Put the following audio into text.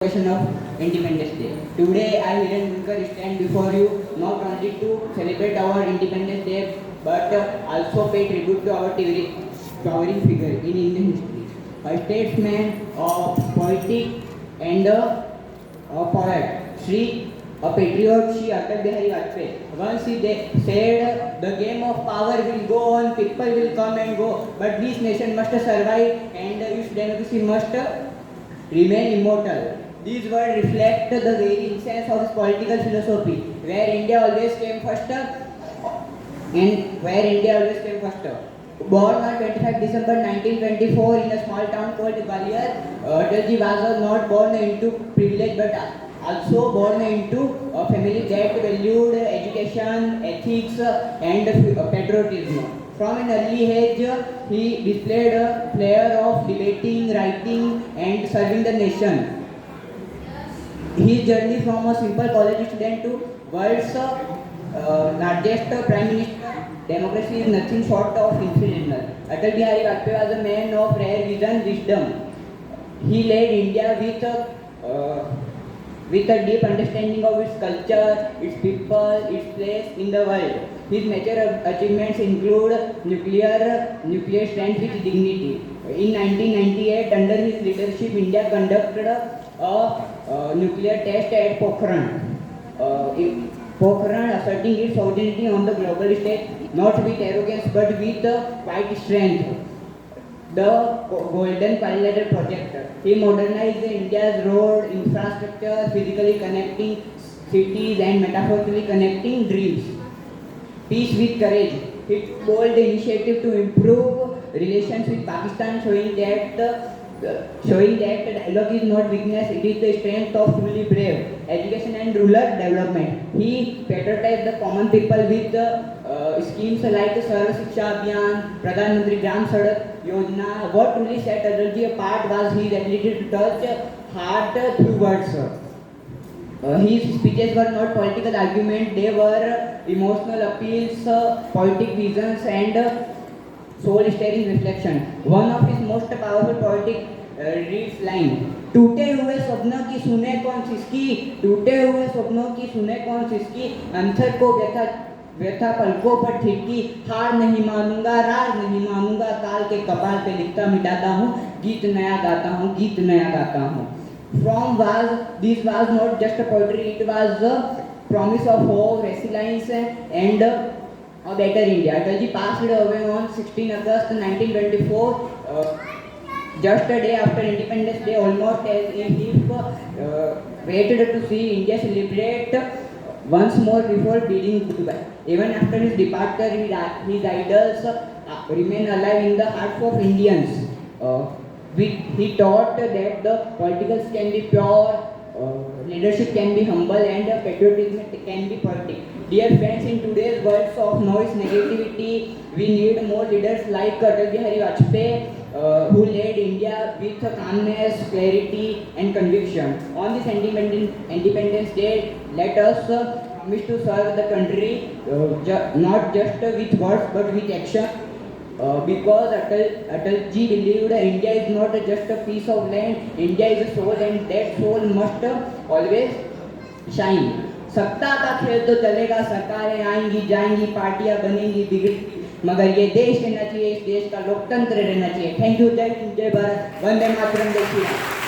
Celebration of Independence Day. Today, I, Hiren Mulkar, stand before you not only to celebrate our Independence Day but also pay tribute to our towering figure in Indian history. A statesman, a poetic, and a poet. Shri, a patriot, Shri Atal Bihari Vajpayee. Once he said, the game of power will go on, people will come and go, but this nation must survive and its democracy must remain immortal. These words reflect the very essence of his political philosophy, where India always came first and where India always came first. Born on 25 December 1924 in a small town called Gwalior, Atalji was not born into privilege but also born into a family that valued education, ethics, and patriotism. From an early age, he displayed a flair of debating, writing, and serving the nation. His journey from a simple college student to world's largest prime minister, democracy is nothing short of inspirational. Atal Bihari Vajpayee was a man of rare vision, wisdom. He led India with a deep understanding of its culture, its people, its place in the world. His major achievements include nuclear strength with dignity. In 1998, under his leadership, India conducted a nuclear test at Pokhran. Pokhran asserting its sovereignty on the global stage, not with arrogance but with quiet strength. The Golden Quadrilateral Project. He modernized India's road infrastructure, physically connecting cities and metaphorically connecting dreams. Peace with courage. He took bold initiative to improve relations with Pakistan, showing that dialogue is not weakness, it is the strength of truly brave. Education and rural development. He patronized the common people with schemes like Sarva Shiksha Abhiyan, Pradhan Mantri Gram Sadak Yojana. What truly set Atalji apart was his ability to touch heart through words. His speeches were not political arguments, they were emotional appeals, poetic visions, and soul-stirring reflection. One of his most powerful poetic reads line: टूटे हुए स्वप्नों की सुने कौन सिसकी, टूटे हुए स्वप्नों की सुने कौन सिसकी, अंतर को व्यथा व्यथा पलकों पर ठिठकी, हार नहीं मानूंगा, रार नहीं मानूंगा, काल के कपाल पे लिखता मिटाता हूँ, गीत नया गाता हूँ, गीत नया गाता हूँ. This was not just a poetry, it was a promise of hope, resilience, and a better India. Atalji passed away on 16 August 1924, just a day after Independence Day, almost as if he waited to see India celebrate once more before bidding goodbye. Even after his departure, his idols remain alive in the hearts of Indians. He taught that the politics can be pure, leadership can be humble, and patriotism can be poetic. Dear friends, in today's world of noise, negativity, we need more leaders like Atal Bihari Vajpayee, who led India with calmness, clarity, and conviction. On this Independence Day, let us promise to serve the country not just with words but with action. Because Atalji believed India is not just a piece of land, India is a soul, and that soul must always shine. सत्ता का खेल तो चलेगा, सरकारें आएंगी जाएंगी, पार्टियां बनेंगी बिगड़ेंगी, मगर ये देश रहना चाहिए, इस देश का लोकतंत्र रहना चाहिए. Thank you. जय हिंद, जय भारत, वंदे मातरम, जय श्री राम.